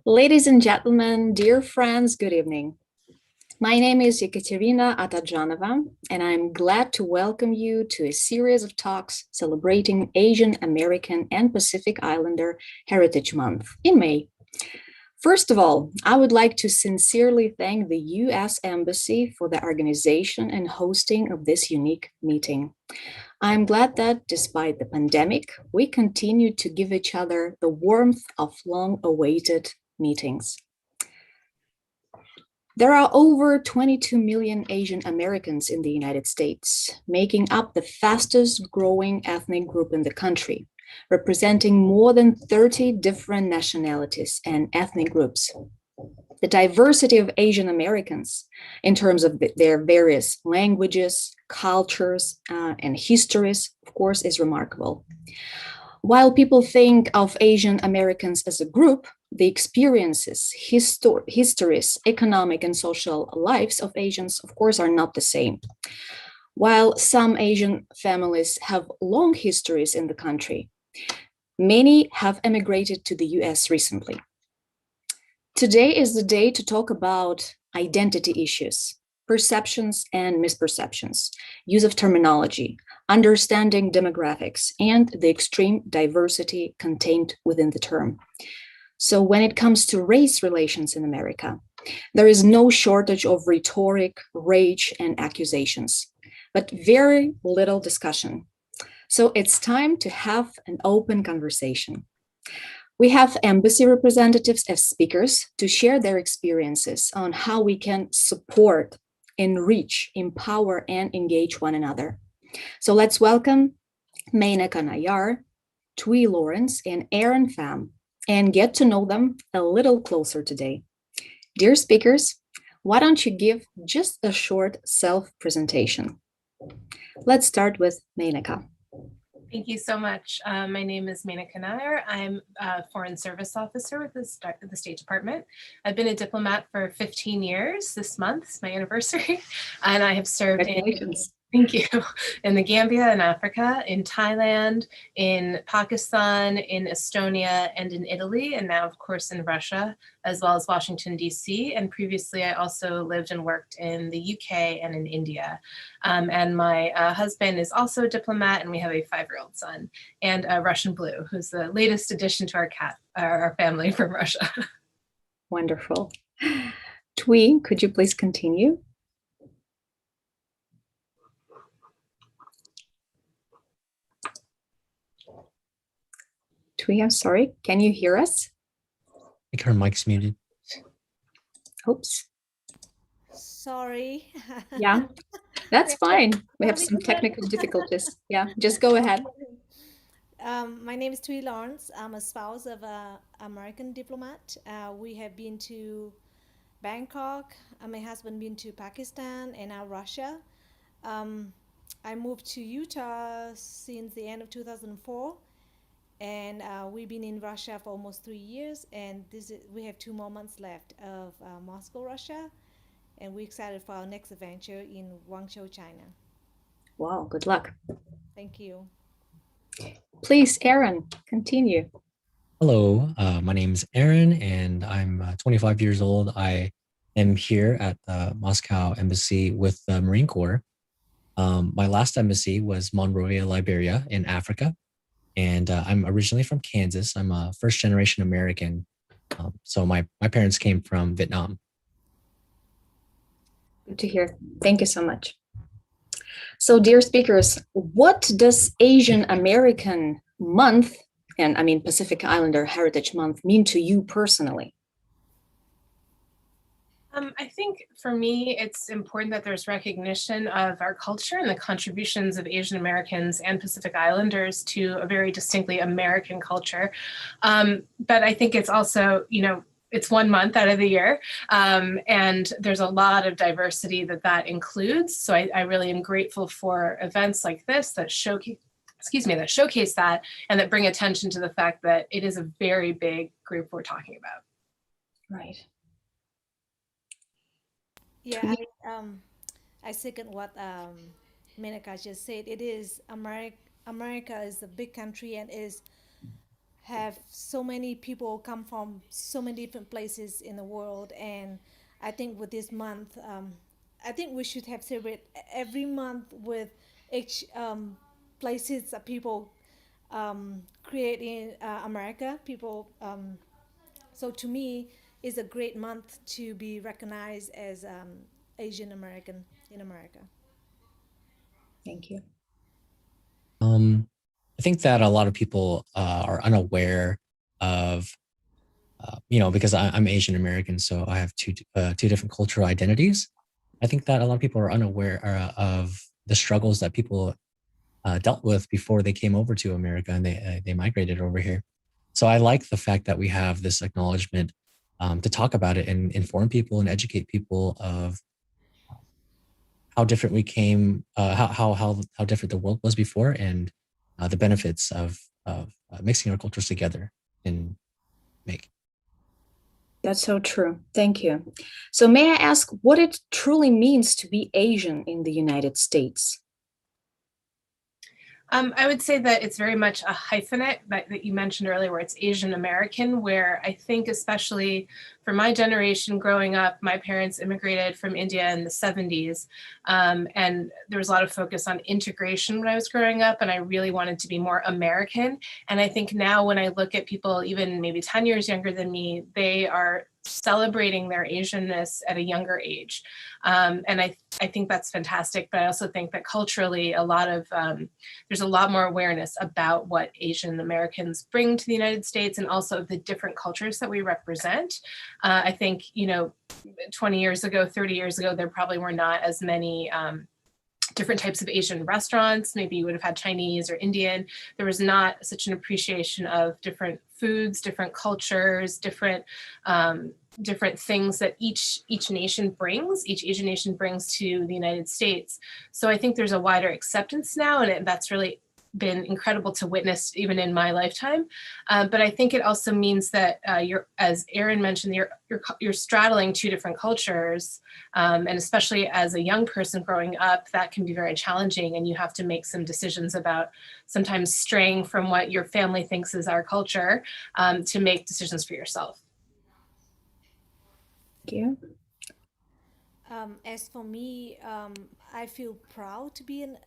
Ladies and gentlemen, dear friends, good evening. My name is Ekaterina Atajanova, and I'm glad to welcome you to a series of talks celebrating Asian American and Pacific Islander Heritage Month in May. First of all, I would like to sincerely thank the US Embassy for the organization and hosting of this unique meeting. I'm glad that despite the pandemic, we continue to give each other the warmth of long-awaited meetings. There are over 22 million Asian Americans in the United States, making up the fastest growing ethnic group in the country, representing more than 30 different nationalities and ethnic groups. The diversity of Asian Americans in terms of their various languages, cultures, and histories, of course, is remarkable. While people think of Asian Americans as a group, the experiences, histories, economic and social lives of Asians, of course, are not the same. While some Asian families have long histories in the country, many have emigrated to the US recently. Today is the day to talk about identity issues, perceptions and misperceptions, use of terminology, understanding demographics, and the extreme diversity contained within the term. So when it comes to race relations in America, there is no shortage of rhetoric, rage, and accusations, but very little discussion. So it's time to have an open conversation. We have embassy representatives as speakers to share their experiences on how we can support, enrich, empower, and engage one another. So let's welcome Menaka Nayar, Thuy Lawrence, and Aaron Pham, and get to know them a little closer today. Dear speakers, why don't you give just a short self-presentation? Let's start with Menaka. Thank you so much. My name is Menaka Nayar. I'm a Foreign Service Officer with the State Department. I've been a diplomat for 15 years. This month is my anniversary. And I have served Thank you. In the Gambia in Africa, in Thailand, in Pakistan, in Estonia, and in Italy, and now, of course, in Russia, as well as Washington, D.C. And previously, I also lived and worked in the UK and in India. And my husband is also a diplomat, and we have a 5-year-old son, and Russian Blue, who's the latest addition to our family from Russia. Wonderful. Thuy, could you please continue? Thuy, I'm sorry. Can you hear us? I think her mic's muted. Oops. Sorry. Yeah, that's fine. We have some technical difficulties. Yeah, just go ahead. My name is Thuy Lawrence. I'm a spouse of an American diplomat. We have been to Bangkok. My husband been to Pakistan and now Russia. I moved to Utah since the end of 2004. And we've been in Russia for almost 3 years, and we have 2 more months left of Moscow, Russia, and we're excited for our next adventure in Guangzhou, China. Wow, good luck. Thank you. Please, Aaron, continue. Hello, my name is Aaron, and I'm 25 years old. I am here at the Moscow Embassy with the Marine Corps. My last embassy was Monrovia, Liberia in Africa. And I'm originally from Kansas. I'm a first-generation American. So my parents came from Vietnam. Good to hear. Thank you so much. So, dear speakers, what does Asian American Month, and I mean Pacific Islander Heritage Month, mean to you personally? I think for me, it's important that there's recognition of our culture and the contributions of Asian Americans and Pacific Islanders to a very distinctly American culture. But I think it's also, it's 1 month out of the year, and there's a lot of diversity that includes. So I really am grateful for events like this that showcase that and that bring attention to the fact that it is a very big group we're talking about. Right. Yeah, I second what Menaka just said. It is America is a big country and have so many people come from so many different places in the world, and I think with this month, I think we should have celebrate every month with each places that people create in America. People. So to me, it's a great month to be recognized as Asian American in America. Thank you. Um, I think that a lot of people are unaware of, because I'm Asian American, so I have two different cultural identities. I think that a lot of people are unaware of the struggles that people dealt with before they came over to America and they migrated over here. So I like the fact that we have this acknowledgement to talk about it and inform people and educate people of how different we came, how different the world was before, and the benefits of mixing our cultures together and make. That's so true. Thank you. So, may I ask what it truly means to be Asian in the United States? I would say that it's very much a hyphenate that you mentioned earlier, where it's Asian American, where I think, especially for my generation growing up, my parents immigrated from India in the 70s. And there was a lot of focus on integration when I was growing up, and I really wanted to be more American. And I think now when I look at people, even maybe 10 years younger than me, they are celebrating their Asianness at a younger age. And I think that's fantastic. But I also think that culturally, there's a lot more awareness about what Asian Americans bring to the United States and also the different cultures that we represent. I think, 20 years ago, 30 years ago, there probably were not as many different types of Asian restaurants. Maybe you would have had Chinese or Indian. There was not such an appreciation of different foods, different cultures, different things that each nation brings, each Asian nation brings to the United States. So I think there's a wider acceptance now, and that's really been incredible to witness even in my lifetime. But I think it also means that as Erin mentioned, you're straddling two different cultures, and especially as a young person growing up, that can be very challenging, and you have to make some decisions about sometimes straying from what your family thinks is our culture to make decisions for yourself. Thank you. As for me, I feel proud to be an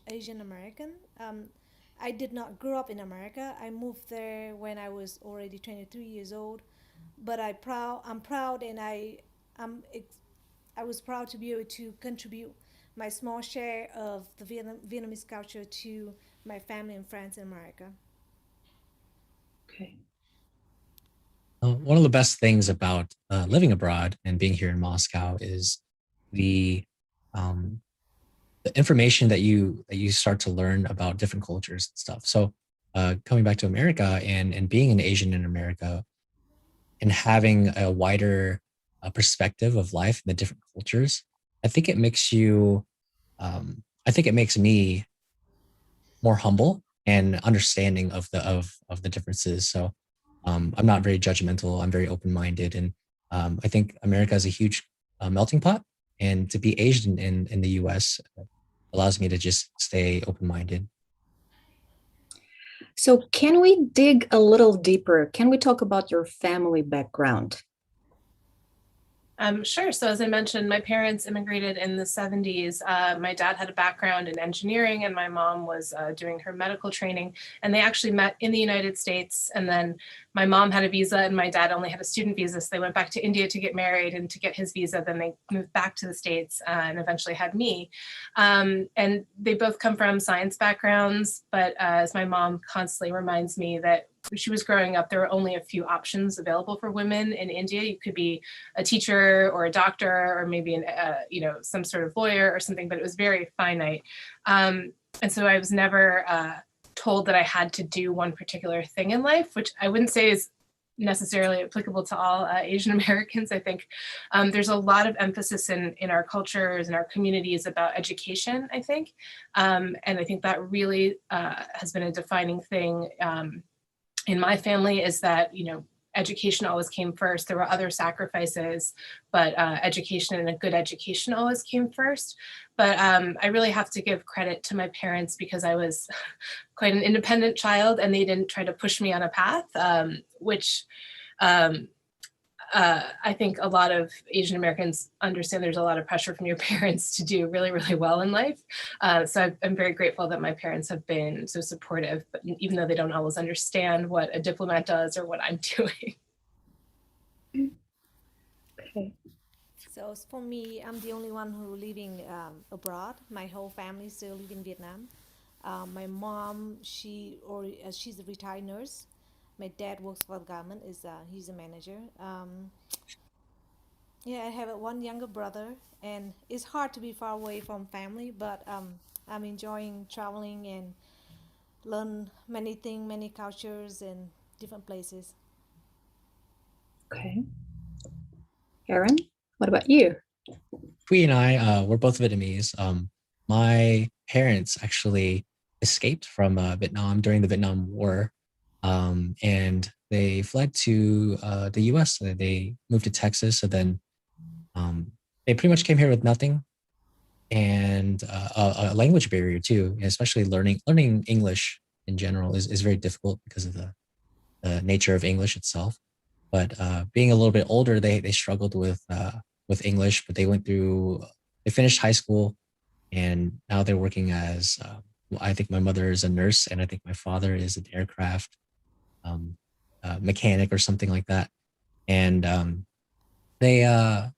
Asian American. I did not grow up in America. I moved there when I was already 23 years old. But I'm proud, and I was proud to be able to contribute my small share of the Vietnamese culture to my family and friends in America. Okay. One of the best things about living abroad and being here in Moscow is the um, the information that you start to learn about different cultures and stuff. So coming back to America and being an Asian in America and having a wider perspective of life and the different cultures, I think it makes you, I think it makes me more humble and understanding of the differences. So I'm not very judgmental. I'm very open minded, and I think America is a huge melting pot. And to be Asian in the U.S. allows me to just stay open minded. So, can we dig a little deeper? Can we talk about your family background? Sure. So as I mentioned, my parents immigrated in the 70s. My dad had a background in engineering and my mom was doing her medical training. And they actually met in the United States. And then my mom had a visa and my dad only had a student visa. So they went back to India to get married and to get his visa. Then they moved back to the States and eventually had me. And they both come from science backgrounds. But as my mom constantly reminds me that when she was growing up, there were only a few options available for women in India. You could be a teacher or a doctor or maybe some sort of lawyer or something, but it was very finite. And so I was never told that I had to do one particular thing in life, which I wouldn't say is necessarily applicable to all Asian Americans. I think there's a lot of emphasis in our cultures and our communities about education, I think. And I think that really has been a defining thing in my family, is that, education always came first. There were other sacrifices, but education and a good education always came first. But I really have to give credit to my parents because I was quite an independent child and they didn't try to push me on a path, which um, I think a lot of Asian Americans understand there's a lot of pressure from your parents to do really, really well in life. So I'm very grateful that my parents have been so supportive, but even though they don't always understand what a diplomat does or what I'm doing. Okay. So for me, I'm the only one who living abroad. My whole family still live in Vietnam. My mom, she's a retired nurse. My dad works for the government. He's a manager. Yeah, I have one younger brother, and it's hard to be far away from family. But I'm enjoying traveling and learn many things, many cultures, and different places. Okay. Aaron, what about you? Hui and I, we're both Vietnamese. My parents actually escaped from Vietnam during the Vietnam War, and they fled to the U.S. They moved to Texas, so then um, they pretty much came here with nothing and a language barrier too, especially learning English in general is very difficult because of the nature of English itself. But being a little bit older, they struggled with English, but they finished high school and now they're working as I think my mother is a nurse and I think my father is an aircraft um, mechanic or something like that. And they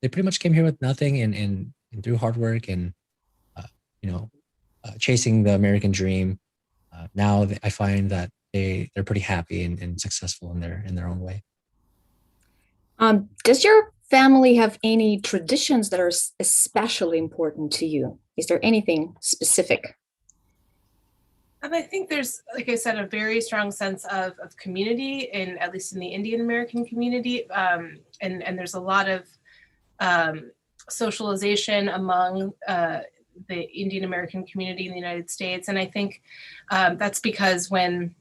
pretty much came here with nothing and through hard work and uh, you know chasing the American dream. Now I find that they're pretty happy and successful in their own way. Does your family have any traditions that are especially important to you? Is there anything specific? I think there's, like I said, a very strong sense of community in, at least in the Indian American community. And there's a lot of socialization among the Indian American community in the United States. And I think that's because when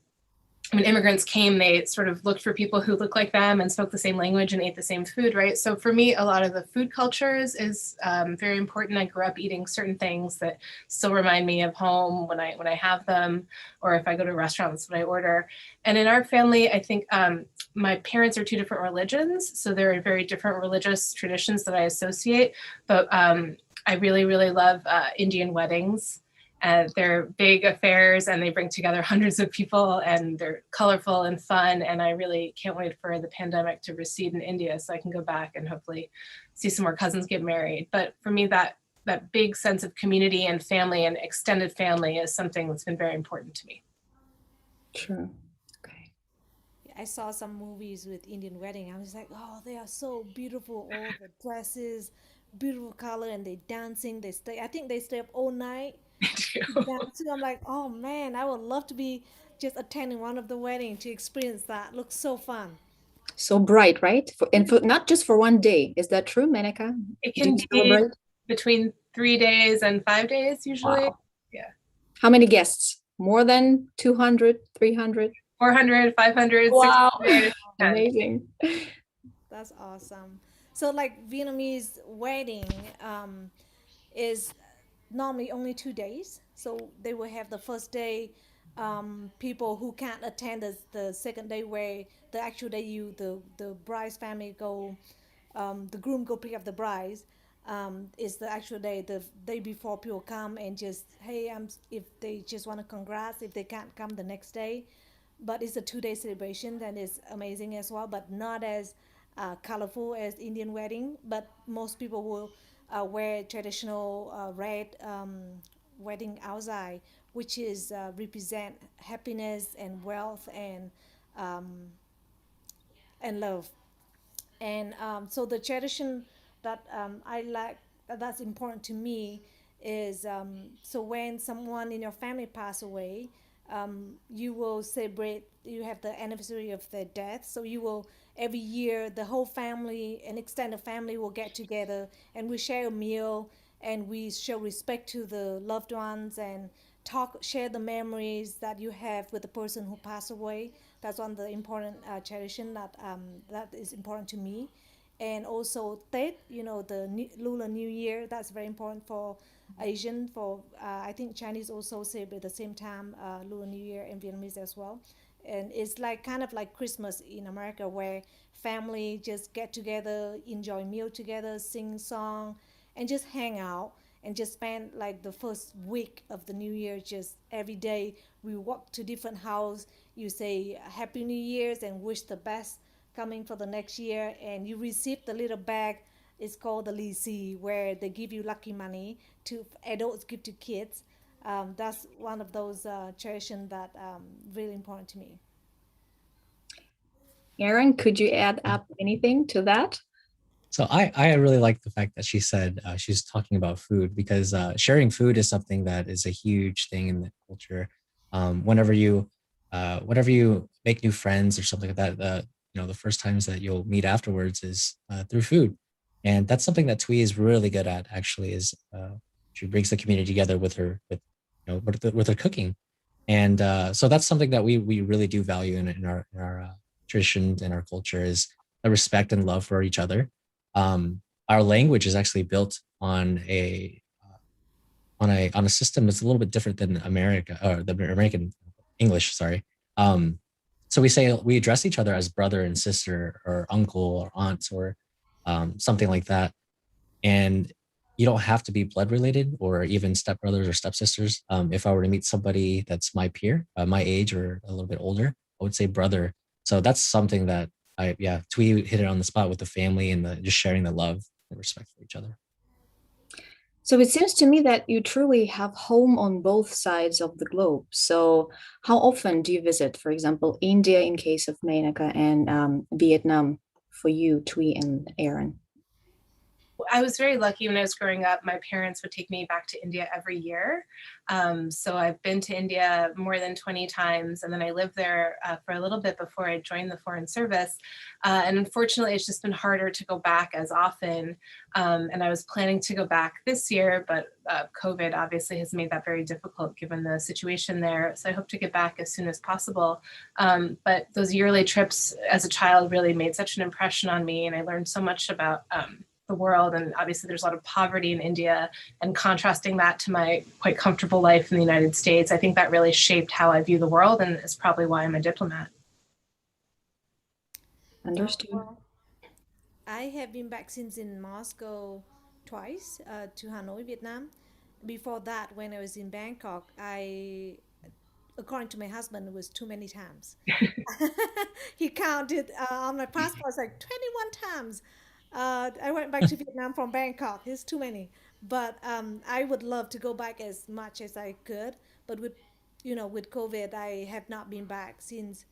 immigrants came, they sort of looked for people who looked like them and spoke the same language and ate the same food, right? So for me, a lot of the food culture is very important. I grew up eating certain things that still remind me of home when I have them, or if I go to a restaurant, that's what I order. And in our family, I think my parents are two different religions, so there are very different religious traditions that I associate. But I really, really love Indian weddings. They're big affairs and they bring together hundreds of people and they're colorful and fun. And I really can't wait for the pandemic to recede in India so I can go back and hopefully see some more cousins get married. But for me, that big sense of community and family and extended family is something that's been very important to me. Sure. Okay. I saw some movies with Indian wedding. I was like, oh, they are so beautiful. All the dresses, beautiful color, and they dancing. They stay. I think they stay up all night dancing. I'm like, oh man, I would love to be just attending one of the wedding to experience that. Looks so fun. So bright, right? And for not just for one day. Is that true, Menaka? It Do can you be celebrate? between 3 days and 5 days usually. Wow. Yeah. How many guests? More than 200, 300? 400, 500, Wow. 600. Amazing. That's awesome. So like Vietnamese wedding is normally only 2 days. So they will have the first day, people who can't attend the second day where the actual day the bride's family go, the groom go pick up the bride. Is the actual day, the day before people come and just, hey, if they just want to congrats, if they can't come the next day. But it's a 2 day celebration that is amazing as well, but not as colorful as Indian wedding. But most people will wear traditional red wedding outside, which is represent happiness and wealth and love. And so the tradition that I like, that's important to me, is so when someone in your family pass away, you will celebrate, you have the anniversary of their death, so you will every year the whole family and extended family will get together and we share a meal and we show respect to the loved ones and share the memories that you have with the person who passed away. That's one of the important tradition that is important to me. and also Tet, the Lunar New Year. That's very important for Asian. For I think Chinese also celebrate the same time, Lunar New Year, and Vietnamese as well. And it's like kind of like Christmas in America, where family just get together, enjoy meal together, sing song, and just hang out and just spend like the first week of the new year just every day we walk to different house, you say happy new year's and wish the best coming for the next year, and you receive the little bag. It's called the lisi, where they give you lucky money to adults give to kids. That's one of those tradition that really important to me. Aaron, could you add up anything to that? So I really like the fact that she said she's talking about food because sharing food is something that is a huge thing in the culture. Whenever you make new friends or something like that, the first times that you'll meet afterwards is through food, and that's something that Twee is really good at. Actually, is she brings the community together with her with her cooking, and so that's something that we really do value in our traditions and our culture is the respect and love for each other. Our language is actually built on a system that's a little bit different than America or the American English. Sorry. Um, so we address each other as brother and sister or uncle or aunt or something like that, and you don't have to be blood related or even stepbrothers or stepsisters. If I were to meet somebody that's my peer, my age or a little bit older, I would say brother. So that's something that yeah, Twee hit it on the spot with the family and just sharing the love and respect for each other. So it seems to me that you truly have home on both sides of the globe. So how often do you visit, for example, India in case of Menaka and Vietnam for you, Twee and Aaron? I was very lucky when I was growing up. My parents would take me back to India every year. So I've been to India more than 20 times. And then I lived there for a little bit before I joined the Foreign Service. And unfortunately, it's just been harder to go back as often. And I was planning to go back this year, but COVID obviously has made that very difficult given the situation there. So I hope to get back as soon as possible. But those yearly trips as a child really made such an impression on me. And I learned so much about the world. And obviously there's a lot of poverty in India, and contrasting that to my quite comfortable life in the United States, I think that really shaped how I view the world, and is probably why I'm a diplomat. Understood. Well, I have been back since in Moscow twice, to Hanoi, Vietnam. Before that, when I was in Bangkok, according to my husband, it was too many times. He counted on my passport, it's like 21 times. I went back to Vietnam from Bangkok. It's too many. But I would love to go back as much as I could. But with COVID, I have not been back since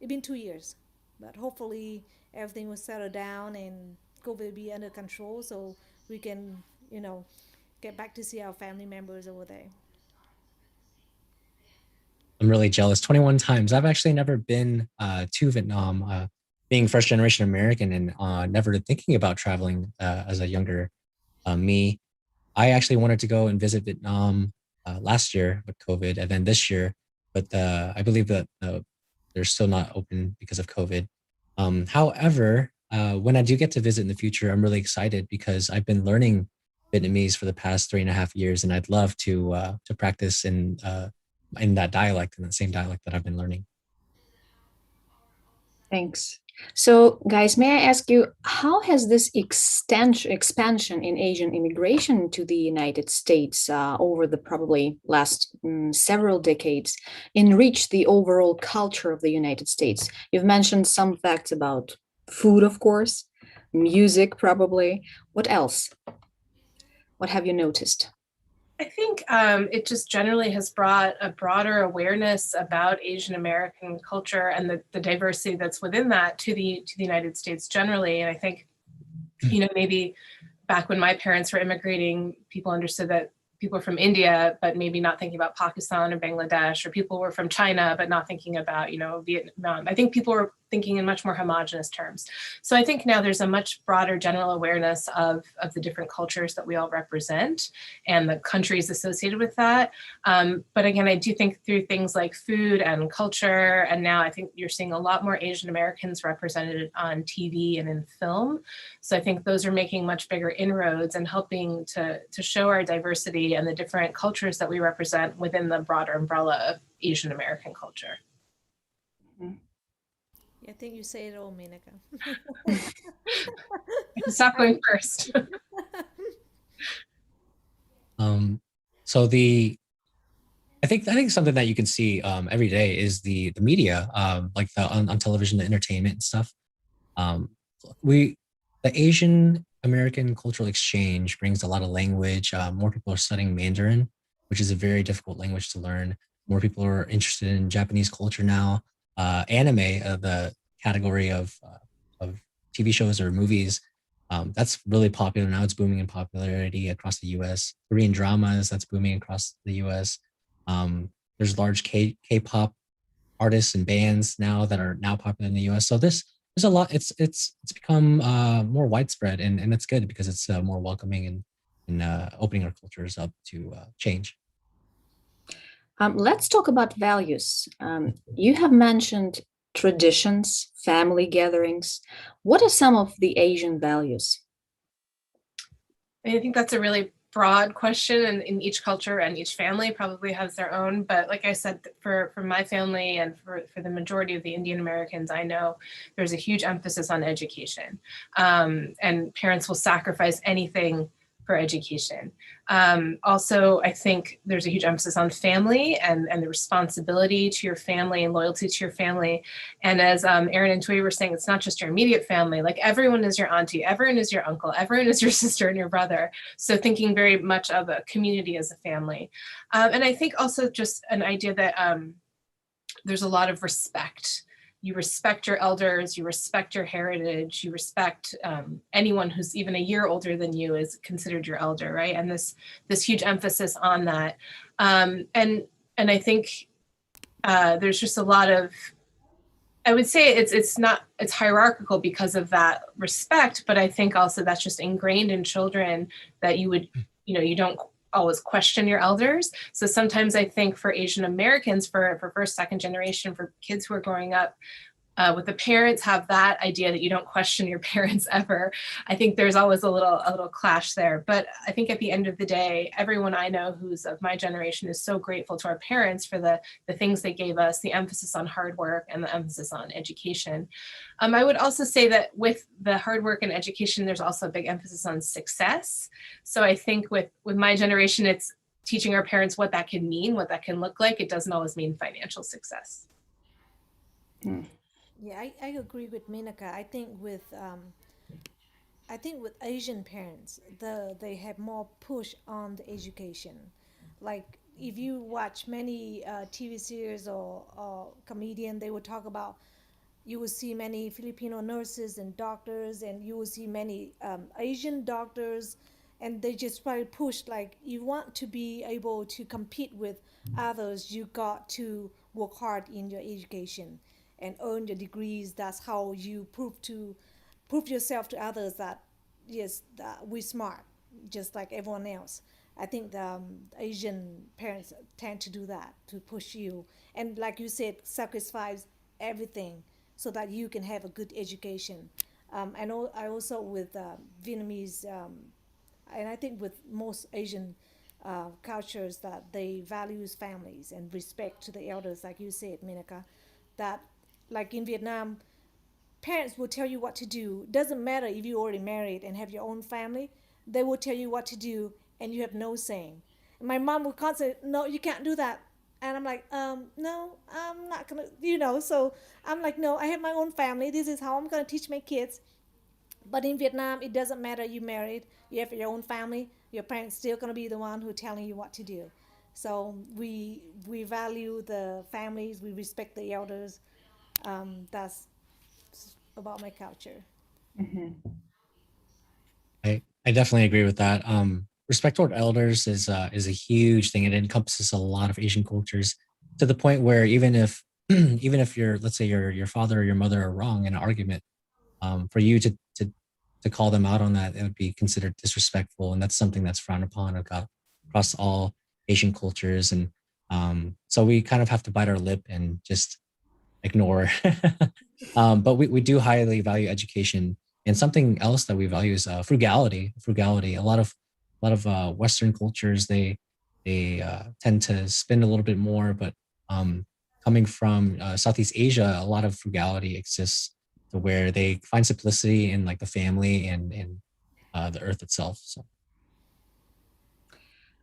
it's been 2 years. But hopefully everything will settle down and COVID will be under control so we can, you know, get back to see our family members over there. I'm really jealous. 21 times. I've actually never been to Vietnam, being first generation American and never thinking about traveling as a younger me. I actually wanted to go and visit Vietnam last year with COVID, and then this year, but I believe that they're still not open because of COVID. However, when I do get to visit in the future, I'm really excited because I've been learning Vietnamese for the past 3.5 years, and I'd love to practice in that dialect, in that same dialect that I've been learning. Thanks. So, guys, may I ask you, how has this expansion in Asian immigration to the United States over the probably last several decades enriched the overall culture of the United States? You've mentioned some facts about food, of course, music, probably. What else? What have you noticed? I think it just generally has brought a broader awareness about Asian American culture and the diversity that's within that to the United States generally. And I think, maybe back when my parents were immigrating, people understood that people were from India, but maybe not thinking about Pakistan or Bangladesh, or people were from China, but not thinking about, Vietnam. I think people were thinking in much more homogenous terms. So I think now there's a much broader general awareness of the different cultures that we all represent and the countries associated with that. But again, I do think through things like food and culture, and now I think you're seeing a lot more Asian Americans represented on TV and in film. So I think those are making much bigger inroads and helping to show our diversity and the different cultures that we represent within the broader umbrella of Asian American culture. I think you say it all, Menaka. Stop going first. So I think something that you can see every day is the media, like on television, the entertainment and stuff. The Asian American cultural exchange brings a lot of language. More people are studying Mandarin, which is a very difficult language to learn. More people are interested in Japanese culture now. Anime, the category of TV shows or movies, that's really popular now. It's booming in popularity across the U.S. Korean dramas, that's booming across the U.S. There's large K-pop artists and bands now that are now popular in the U.S. So there's a lot. It's become more widespread, and it's good because it's more welcoming and opening our cultures up to change. Let's talk about values. You have mentioned traditions, family gatherings. What are some of the Asian values? I think that's a really broad question, and in each culture and each family probably has their own. But like I said, for my family and for the majority of the Indian Americans I know, there's a huge emphasis on education. And parents will sacrifice anything for education. Also, I think there's a huge emphasis on family and the responsibility to your family and loyalty to your family. And as Erin and Tui were saying, it's not just your immediate family, like everyone is your auntie, everyone is your uncle, everyone is your sister and your brother. So thinking very much of a community as a family. And I think also just an idea that there's a lot of respect. You respect your elders, you respect your heritage, you respect anyone who's even a year older than you is considered your elder, right? And this huge emphasis on that. And I think there's just a lot of, I would say it's hierarchical because of that respect, but I think also that's just ingrained in children that you don't always question your elders. So sometimes I think for Asian Americans, for first, second generation, for kids who are growing up with the parents have that idea that you don't question your parents ever. I think there's always a little clash there. But I think at the end of the day, everyone I know who's of my generation is so grateful to our parents for the things they gave us, the emphasis on hard work and the emphasis on education. I would also say that with the hard work and education, there's also a big emphasis on success. So I think with my generation, it's teaching our parents what that can mean, what that can look like. It doesn't always mean financial success. Yeah, I agree with Menaka. I think with Asian parents, they have more push on the education. Like if you watch many TV series or comedian, they will talk about, you will see many Filipino nurses and doctors, and you will see many Asian doctors, and they just probably push like, you want to be able to compete with others, you got to work hard in your education and earn your degrees. That's how you prove yourself to others that yes, that we're smart, just like everyone else. I think the Asian parents tend to do that, to push you, and like you said, sacrifice everything so that you can have a good education. I also with Vietnamese, and I think with most Asian cultures, that they values families and respect to the elders, like you said, Minaka. That like in Vietnam, parents will tell you what to do. Doesn't matter if you already married and have your own family, they will tell you what to do, and you have no saying. My mom would constantly, no, you can't do that. And I'm like, no, I'm not gonna, So I'm like, no, I have my own family. This is how I'm gonna teach my kids. But in Vietnam, it doesn't matter. You married, you have your own family. Your parents still gonna be the one who telling you what to do. So we value the families. We respect the elders. That's about my culture. I definitely agree with that. Respect toward elders is a huge thing. It encompasses a lot of Asian cultures to the point where even if even if let's say your father or your mother are wrong in an argument, for you to call them out on that, it would be considered disrespectful, and that's something that's frowned upon across all Asian cultures. And so we kind of have to bite our lip and just ignore. But we do highly value education, and something else that we value is frugality. Frugality. A lot of Western cultures, they tend to spend a little bit more, but coming from Southeast Asia, a lot of frugality exists, to where they find simplicity in like the family and the earth itself. So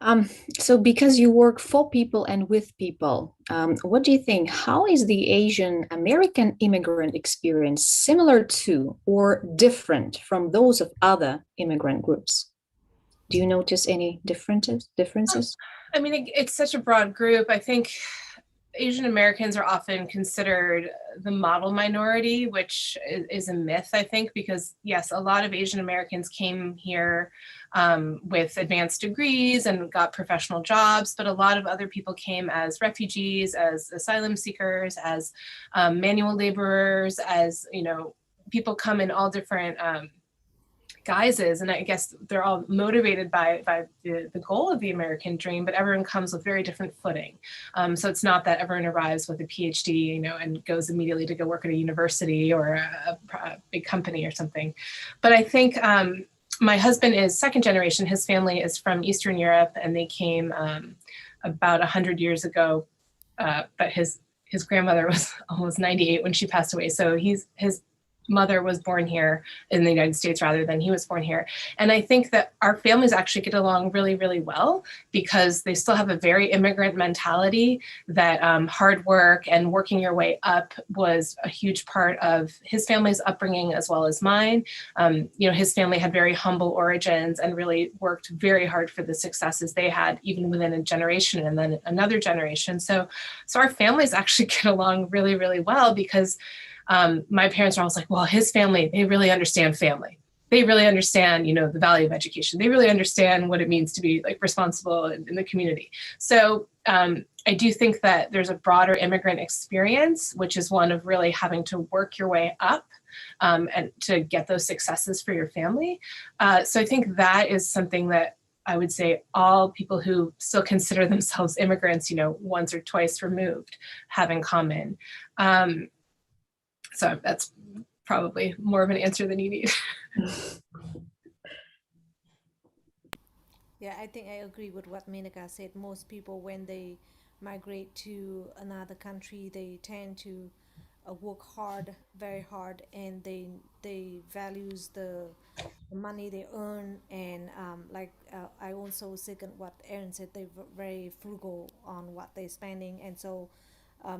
Um, so because you work for people and with people, what do you think? How is the Asian American immigrant experience similar to or different from those of other immigrant groups? Do you notice any differences? I mean, it's such a broad group. I think Asian Americans are often considered the model minority, which is a myth, I think, because yes, a lot of Asian Americans came here with advanced degrees and got professional jobs, but a lot of other people came as refugees, as asylum seekers, as manual laborers, as, people come in all different guises, and I guess they're all motivated by the goal of the American dream, but everyone comes with very different footing. So it's not that everyone arrives with a PhD, and goes immediately to go work at a university or a big company or something. But I think my husband is second generation. His family is from Eastern Europe, and they came about 100 years ago. But his grandmother was almost 98 when she passed away. So his mother was born here in the United States rather than he was born here. And I think that our families actually get along really, really well because they still have a very immigrant mentality, that hard work and working your way up was a huge part of his family's upbringing as well as mine. His family had very humble origins and really worked very hard for the successes they had, even within a generation and then another generation. So our families actually get along really, really well because my parents are always like, well, his family, they really understand family. They really understand, the value of education. They really understand what it means to be like responsible in the community. So I do think that there's a broader immigrant experience, which is one of really having to work your way up and to get those successes for your family. So I think that is something that I would say all people who still consider themselves immigrants, once or twice removed, have in common. So that's probably more of an answer than you need. Yeah, I think I agree with what Menaka said. Most people, when they migrate to another country, they tend to work hard, very hard, and they values the money they earn. And I also second what Aaron said. They're very frugal on what they're spending, and so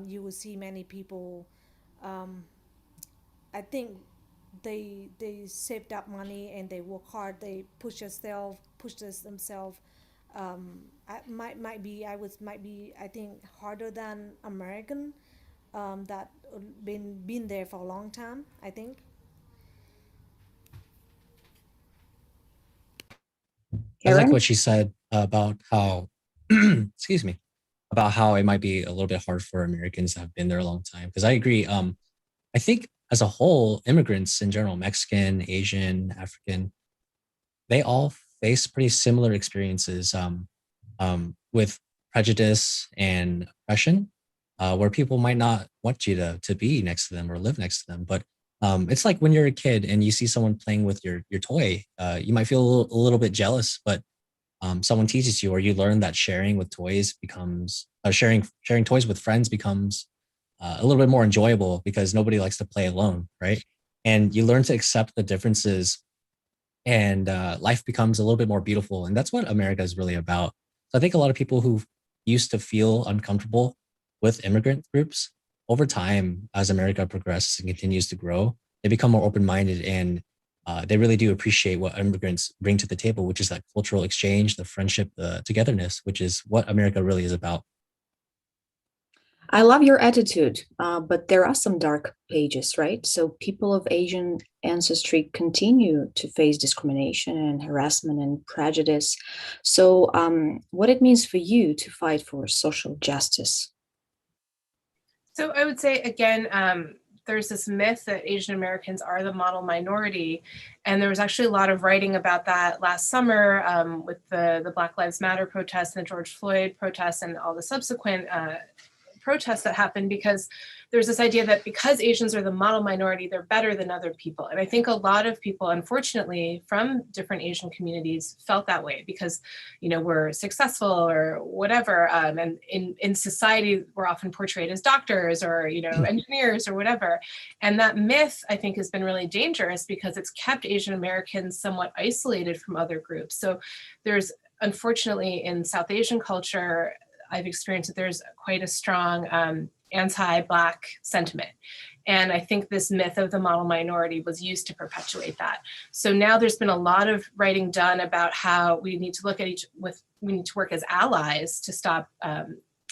you will see many people. Um, I think they saved up money and they work hard. They push themselves. Might be I think harder than American that been there for a long time. I think. I like Aaron? what she said about how, excuse me, about how it might be a little bit hard for Americans that have been there a long time. Because I agree. I think as a whole, immigrants in general, Mexican, Asian, African, they all face pretty similar experiences with prejudice and oppression, where people might not want you to be next to them or live next to them. But it's like when you're a kid and you see someone playing with your toy, you might feel a little bit jealous, but someone teaches you or you learn that sharing with toys becomes sharing toys with friends becomes a little bit more enjoyable because nobody likes to play alone, right? And you learn to accept the differences, and life becomes a little bit more beautiful. And that's what America is really about. So I think a lot of people who used to feel uncomfortable with immigrant groups, over time, as America progresses and continues to grow, they become more open minded, and they really do appreciate what immigrants bring to the table, which is that cultural exchange, the friendship, the togetherness, which is what America really is about. I love your attitude, but there are some dark pages, right? So people of Asian ancestry continue to face discrimination and harassment and prejudice. So, what it means for you to fight for social justice? So I would say, again, there's this myth that Asian Americans are the model minority. And there was actually a lot of writing about that last summer with the Black Lives Matter protests and the George Floyd protests and all the subsequent protests that happened, because there's this idea that because Asians are the model minority, they're better than other people. And I think a lot of people, unfortunately, from different Asian communities felt that way because, we're successful or whatever. And in society, we're often portrayed as doctors or, engineers or whatever. And that myth, I think, has been really dangerous because it's kept Asian Americans somewhat isolated from other groups. So there's, unfortunately, in South Asian culture, I've experienced that there's quite a strong anti-Black sentiment. And I think this myth of the model minority was used to perpetuate that. So now there's been a lot of writing done about how we need to look at we need to work as allies to stop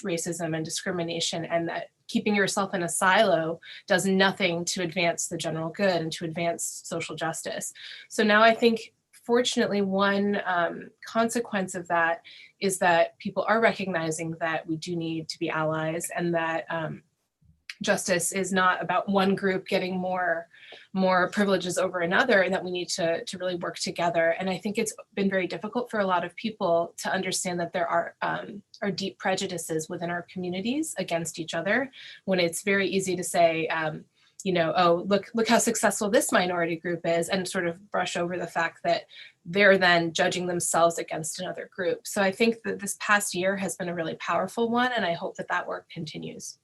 racism and discrimination, and that keeping yourself in a silo does nothing to advance the general good and to advance social justice. So now I think, fortunately, one consequence of that is that people are recognizing that we do need to be allies, and that justice is not about one group getting more privileges over another, and that we need to really work together. And I think it's been very difficult for a lot of people to understand that there are deep prejudices within our communities against each other, when it's very easy to say, oh, look how successful this minority group is, and sort of brush over the fact that they're then judging themselves against another group. So I think that this past year has been a really powerful one, and I hope that that work continues.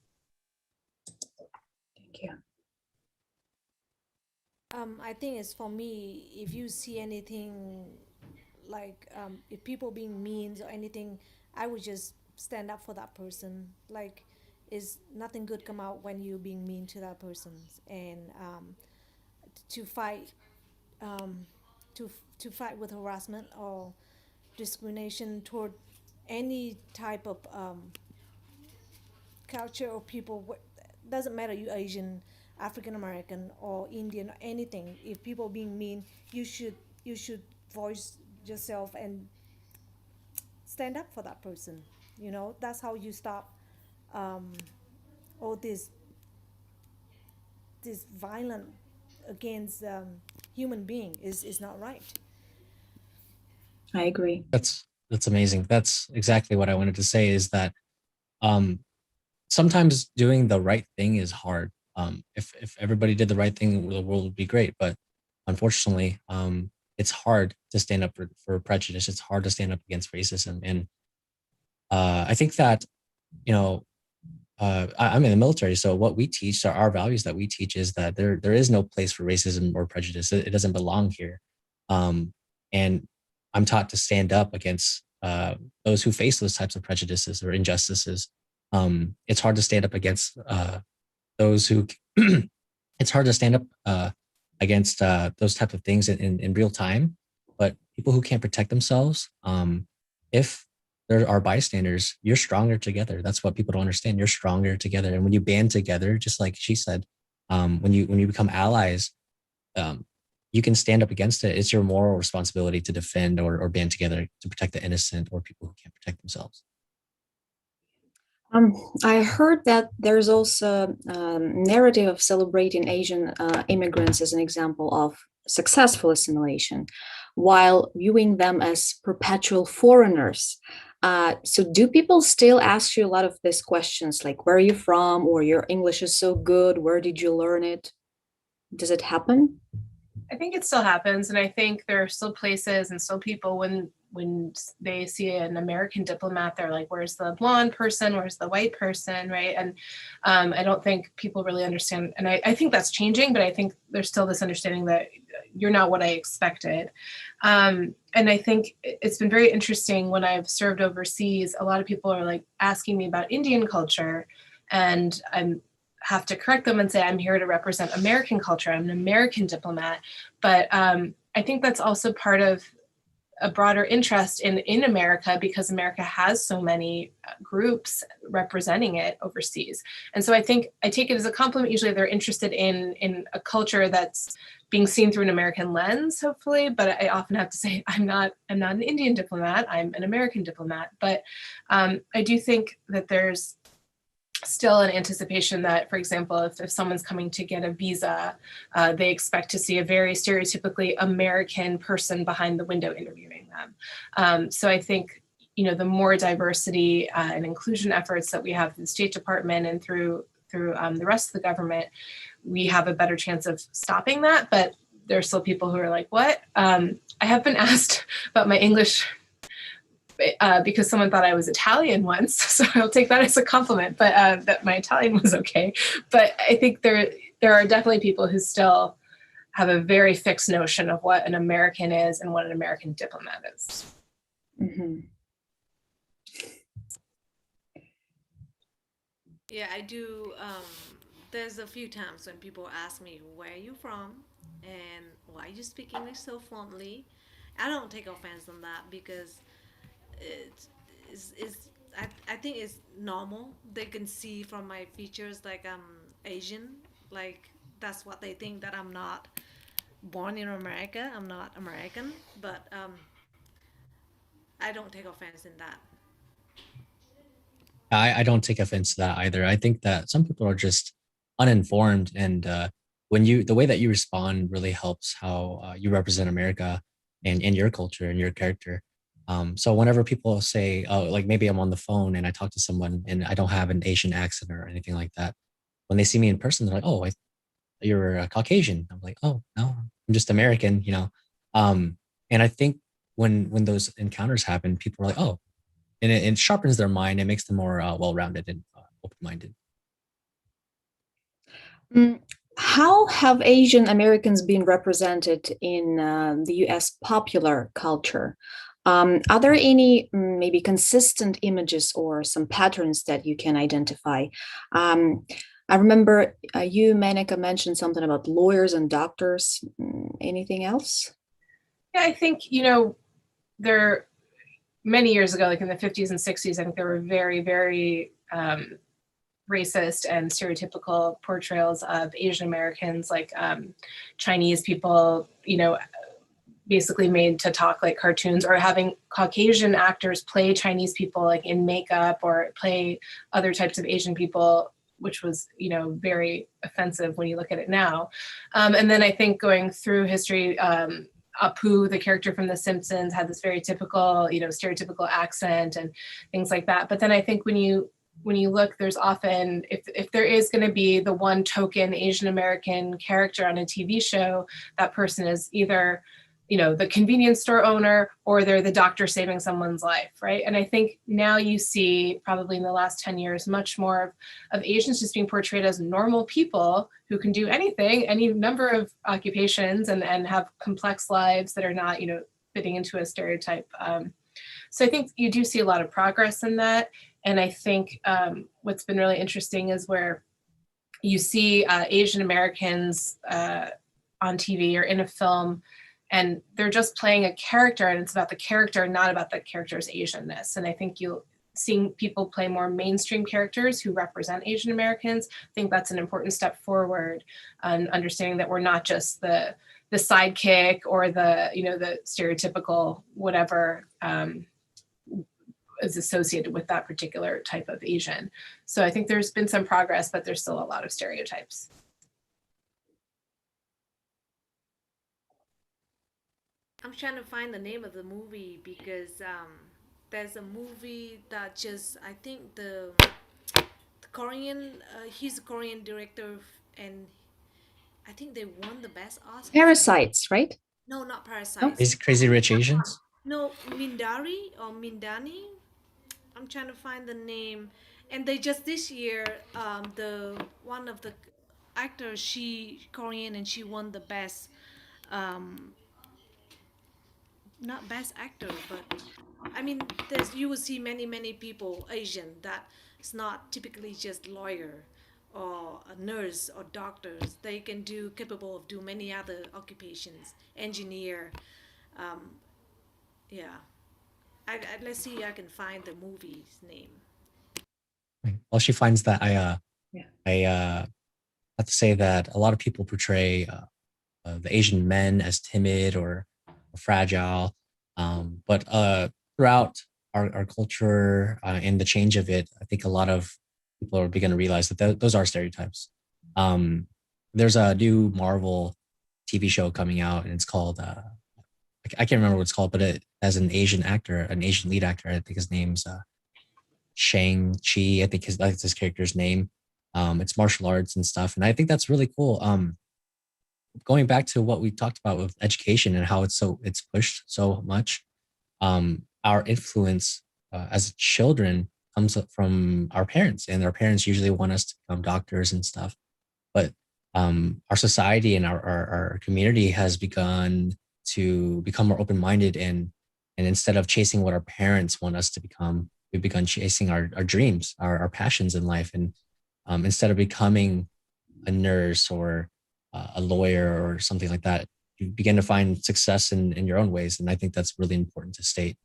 Thank you. I think it's, for me, if you see anything like if people being mean or anything, I would just stand up for that person. Like, is nothing good come out when you being mean to that person, and to fight to fight with harassment or discrimination toward any type of culture or people. Doesn't matter, you Asian, African American, or Indian, or anything. If people being mean, you should voice yourself and stand up for that person. That's how you stop all this violent against human being is not right. I agree. That's amazing. That's exactly what I wanted to say, is that sometimes doing the right thing is hard. If everybody did the right thing, the world would be great. But unfortunately, it's hard to stand up for prejudice. It's hard to stand up against racism. And I think that, I'm in the military, so what we teach, our values that we teach, is that there is no place for racism or prejudice. It doesn't belong here. And I'm taught to stand up against those who face those types of prejudices or injustices. It's hard to stand up against those who. It's hard to stand up against those type of things in real time. But people who can't protect themselves, if there are bystanders, you're stronger together. That's what people don't understand. You're stronger together, and when you band together, just like she said, when you become allies, you can stand up against it. It's your moral responsibility to defend or band together to protect the innocent or people who can't protect themselves. I heard that there's also a narrative of celebrating Asian immigrants as an example of successful assimilation, while viewing them as perpetual foreigners. So do people still ask you a lot of these questions, like where are you from, or your English is so good, where did you learn it? Does it happen? I think it still happens, and I think there are still places and still people when they see an American diplomat, they're like, where's the blonde person, where's the white person, right? And I don't think people really understand, and I think that's changing, but I think there's still this understanding that you're not what I expected. And I think it's been very interesting when I've served overseas. A lot of people are like asking me about Indian culture, and I'm have to correct them and say, I'm here to represent American culture. I'm an American diplomat. But I think that's also part of a broader interest in America, because America has so many groups representing it overseas. And so I think I take it as a compliment. Usually they're interested in a culture that's being seen through an American lens, hopefully. But I often have to say, I'm not an Indian diplomat, I'm an American diplomat. But I do think that there's still an anticipation that, for example, if someone's coming to get a visa, they expect to see a very stereotypically American person behind the window interviewing them. So I think, the more diversity and inclusion efforts that we have through the State Department and through the rest of the government, we have a better chance of stopping that. But there are still people who are like, what? I have been asked about my English because someone thought I was Italian once, so I'll take that as a compliment, but that my Italian was okay. But I think there are definitely people who still have a very fixed notion of what an American is and what an American diplomat is. Mm-hmm. Yeah, I do. There's a few times when people ask me, "Where are you from?" and "Why you speak English so fluently?" I don't take offense on that because it's I think it's normal. They can see from my features like I'm Asian. Like that's what they think, that I'm not born in America. I'm not American, but I don't take offense in that. I don't take offense to that either. I think that some people are just uninformed, and when the way that you respond really helps how you represent America and your culture and your character. So whenever people say, "Oh, like maybe I'm on the phone and I talk to someone and I don't have an Asian accent or anything like that," when they see me in person, they're like, "Oh, you're a Caucasian." I'm like, "Oh no, I'm just American," you know. And I think when those encounters happen, people are like, "Oh," and it sharpens their mind. It makes them more well-rounded and open-minded. How have Asian Americans been represented in the US popular culture? Are there any maybe consistent images or some patterns that you can identify? Um, I remember you, Manika, mentioned something about lawyers and doctors. Anything else? Yeah, I think, there many years ago, like in the 50s and 60s, I think there were very, very racist and stereotypical portrayals of Asian Americans, like Chinese people, basically made to talk like cartoons, or having Caucasian actors play Chinese people like in makeup or play other types of Asian people, which was, very offensive when you look at it now. And then I think going through history, Apu, the character from The Simpsons, had this very typical, stereotypical accent and things like that. But then I think when you look, there's often, if there is going to be the one token Asian American character on a TV show, that person is either, the convenience store owner, or they're the doctor saving someone's life, right? And I think now you see, probably in the last 10 years, much more of Asians just being portrayed as normal people who can do anything, any number of occupations, and have complex lives that are not, fitting into a stereotype. So I think you do see a lot of progress in that. And I think what's been really interesting is where you see Asian Americans on TV or in a film, and they're just playing a character, and it's about the character, not about the character's Asianness. And I think you'll seeing people play more mainstream characters who represent Asian Americans. I think that's an important step forward, on understanding that we're not just the sidekick or the stereotypical whatever is associated with that particular type of Asian. So I think there's been some progress, but there's still a lot of stereotypes. I'm trying to find the name of the movie because there's a movie that just, I think the Korean, he's a Korean director, and I think they won the best Oscar. Parasites, right? No, not No? Parasites. Is Crazy Rich Asians? No, Mindari or Mindani. I'm trying to find the name. And they just this year, the one of the actors, she Korean, and she won the best, um, not best actor, but I mean, there's you will see many people Asian that it's not typically just lawyer or a nurse or doctors. They can do capable of do many other occupations, engineer. Um, yeah, let's see. I can find the movie's name. While she finds that, Yeah. I have to say that a lot of people portray the Asian men as timid or fragile, but throughout our culture and the change of it, I think a lot of people are beginning to realize that those are stereotypes. There's a new Marvel TV show coming out, and it's called I can't remember what it's called, but it has an Asian actor, an Asian lead actor. I think his name's Shang-Chi. I think that's his character's name. It's martial arts and stuff, and I think that's really cool. Going back to what we talked about with education and how it's pushed so much, our influence as children comes from our parents, and our parents usually want us to become doctors and stuff. But our society and our community has begun to become more open-minded, and instead of chasing what our parents want us to become, we've begun chasing our dreams, our passions in life. And instead of becoming a nurse or a lawyer or something like that, you begin to find success in your own ways. And I think that's really important to state.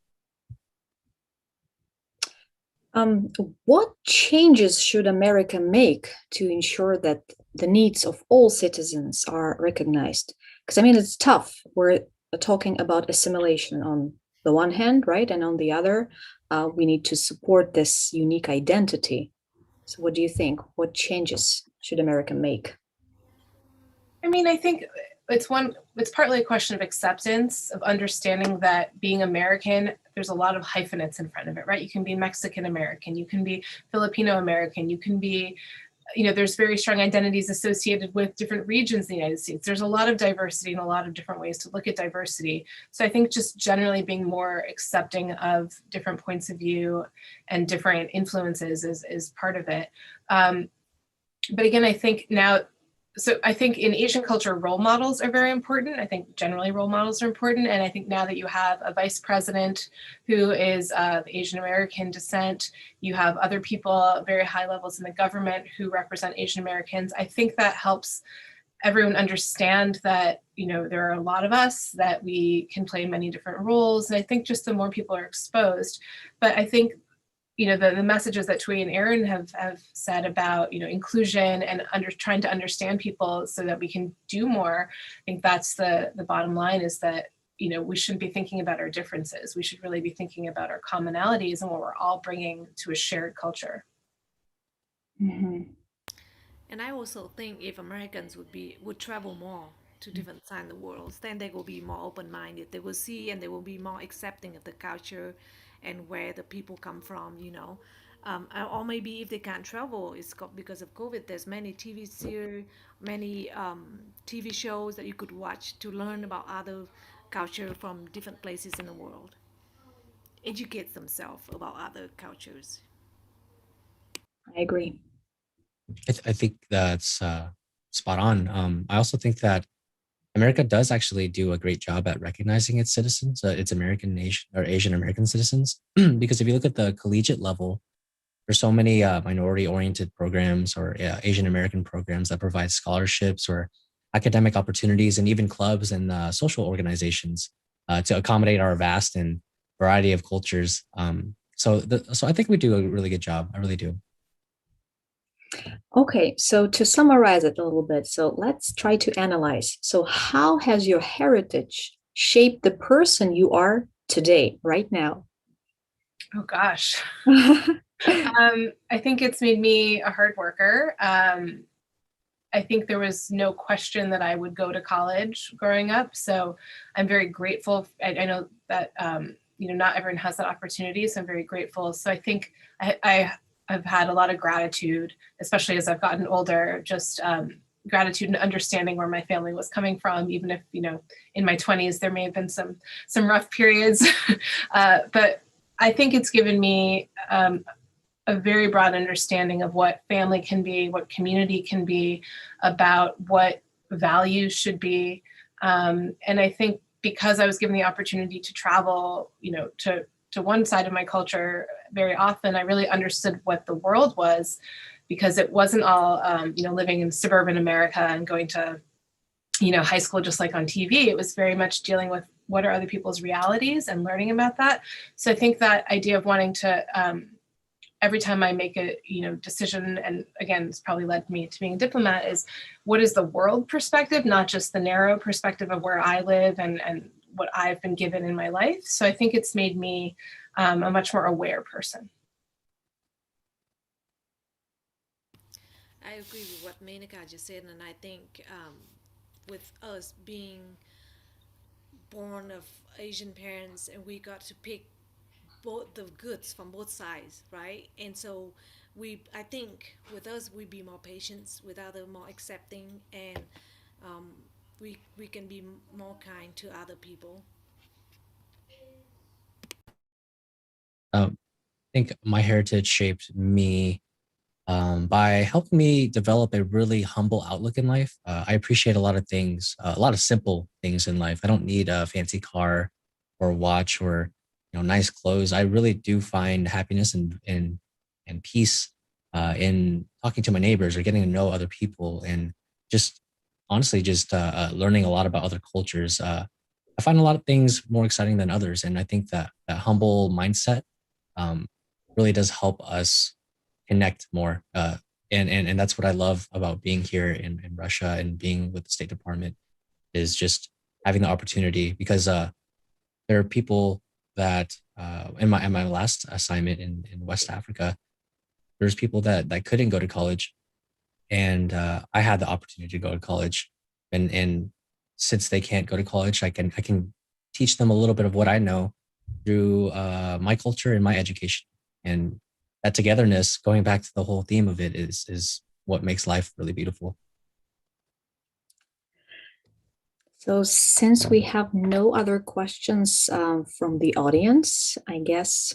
What changes should America make to ensure that the needs of all citizens are recognized? Because I mean, it's tough. We're talking about assimilation on the one hand, right? And on the other, we need to support this unique identity. So what do you think? What changes should America make? I mean, I think it's partly a question of acceptance, of understanding that being American, there's a lot of hyphenates in front of it, right? You can be Mexican American, you can be Filipino American, you can be, there's very strong identities associated with different regions in the United States. There's a lot of diversity and a lot of different ways to look at diversity. So I think just generally being more accepting of different points of view and different influences is part of it. But again, I think in Asian culture, role models are very important. I think generally role models are important. And I think now that you have a vice president who is of Asian American descent, you have other people, very high levels in the government who represent Asian Americans. I think that helps everyone understand that, there are a lot of us, that we can play many different roles. And I think just the more people are exposed, but I think the messages that Tui and Aaron have said about, inclusion and trying to understand people so that we can do more. I think that's the bottom line, is that, we shouldn't be thinking about our differences. We should really be thinking about our commonalities and what we're all bringing to a shared culture. Mm-hmm. And I also think if Americans would travel more to different sides of the world, then they will be more open-minded. They will see and they will be more accepting of the culture and where the people come from, or maybe if they can't travel, because of COVID. There's many TV series, many TV shows that you could watch to learn about other culture from different places in the world. Educate themselves about other cultures. I agree. I think that's spot on. I also think that America does actually do a great job at recognizing its citizens, its American nation or Asian American citizens. Because if you look at the collegiate level, there's so many minority-oriented programs or Asian American programs that provide scholarships or academic opportunities, and even clubs and social organizations to accommodate our vast and variety of cultures. So I think we do a really good job. I really do. Okay, so to summarize it a little bit, so let's try to analyze. So how has your heritage shaped the person you are today, right now? Oh gosh. I think it's made me a hard worker. I think there was no question that I would go to college growing up. So I'm very grateful. I know that, not everyone has that opportunity. So I'm very grateful. So I think I've had a lot of gratitude, especially as I've gotten older, just gratitude and understanding where my family was coming from, even if, in my 20s, there may have been some rough periods. But I think it's given me a very broad understanding of what family can be, what community can be, about what values should be. And I think because I was given the opportunity to travel, to one side of my culture very often, I really understood what the world was, because it wasn't all, living in suburban America and going to, high school just like on TV. It was very much dealing with what are other people's realities and learning about that. So I think that idea of wanting to, every time I make a decision, and again, it's probably led me to being a diplomat, is what is the world perspective, not just the narrow perspective of where I live and what I've been given in my life. So I think it's made me a much more aware person. I agree with what Menaka just said, and I think with us being born of Asian parents, and we got to pick both the goods from both sides, right? And so I think with us, we be more patient, with other more accepting, and um, we can be more kind to other people. I think my heritage shaped me by helping me develop a really humble outlook in life. I appreciate a lot of things, a lot of simple things in life. I don't need a fancy car or watch or nice clothes. I really do find happiness and peace in talking to my neighbors or getting to know other people and just honestly just learning a lot about other cultures. I find a lot of things more exciting than others, and I think that that humble mindset um, really does help us connect more. And that's what I love about being here in Russia and being with the State Department is just having the opportunity because there are people that in my last assignment in West Africa, there's people that couldn't go to college, and I had the opportunity to go to college, and since they can't go to college, I can teach them a little bit of what I know through my culture and my education, and that togetherness, going back to the whole theme of it, is what makes life really beautiful. So, since we have no other questions from the audience, I guess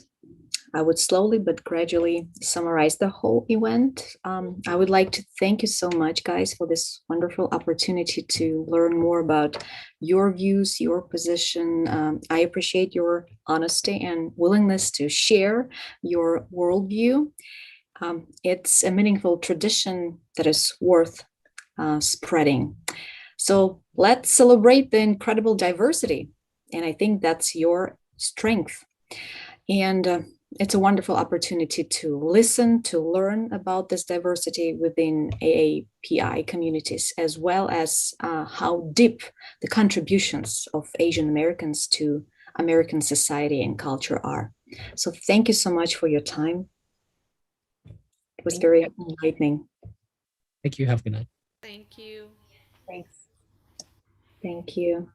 I would slowly but gradually summarize the whole event. I would like to thank you so much, guys, for this wonderful opportunity to learn more about your views, your position. I appreciate your honesty and willingness to share your worldview. It's a meaningful tradition that is worth spreading. So let's celebrate the incredible diversity. And I think that's your strength. And it's a wonderful opportunity to listen, to learn about this diversity within AAPI communities, as well as how deep the contributions of Asian Americans to American society and culture are. So thank you so much for your time. It was very enlightening. Thank you. Have a good night. Thank you. Thanks. Thank you.